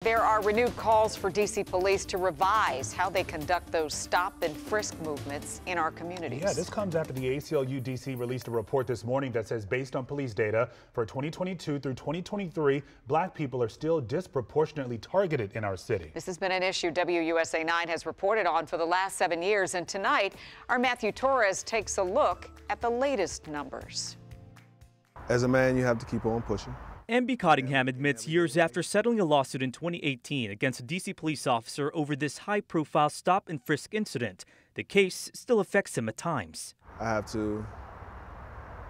There are renewed calls for D.C. police to revise how they conduct those stop-and-frisk movements in our communities. Yeah, this comes after the ACLU D.C. released a report this morning that says based on police data for 2022 through 2023, black people are still disproportionately targeted in our city. This has been an issue WUSA 9 has reported on for the last 7 years, and tonight our Matthew Torres takes a look at the latest numbers. As a man, you have to keep on pushing. MB Cottingham admits years after settling a lawsuit in 2018 against a D.C. police officer over this high-profile stop-and-frisk incident, the case still affects him at times. I have to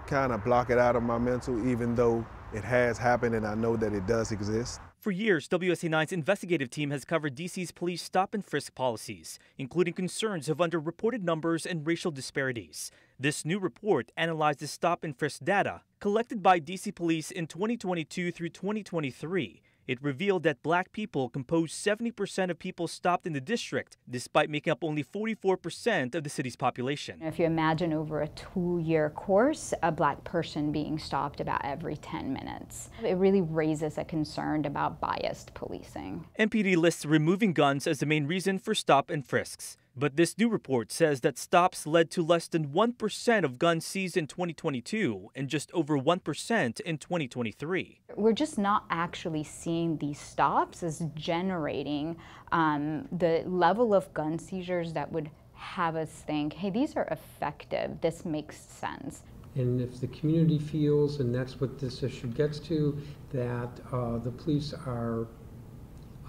kind of block it out of my mental, even though it has happened and I know that it does exist. For years, WUSA 9's investigative team has covered D.C.'s police stop-and-frisk policies, including concerns of underreported numbers and racial disparities. This new report analyzes stop-and-frisk data collected by D.C. police in 2022 through 2023. It revealed that black people composed 70% of people stopped in the district, despite making up only 44% of the city's population. If you imagine over a 2-year course, a black person being stopped about every 10 minutes. It really raises a concern about biased policing. MPD lists removing guns as the main reason for stop and frisks. But this new report says that stops led to less than 1% of guns seized in 2022 and just over 1% in 2023. We're just not actually seeing these stops as generating the level of gun seizures that would have us think, hey, these are effective, this makes sense. And if the community feels, and that's what this issue gets to, that the police are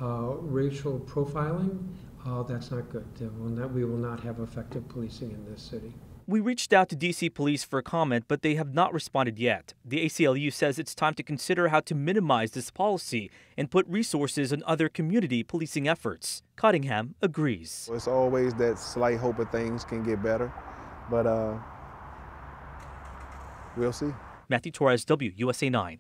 racial profiling, that's not good. We will not have effective policing in this city. We reached out to D.C. police for a comment, but they have not responded yet. The ACLU says it's time to consider how to minimize this policy and put resources on other community policing efforts. Cottingham agrees. It's always that slight hope of things can get better, but we'll see. Matthew Torres, WUSA 9.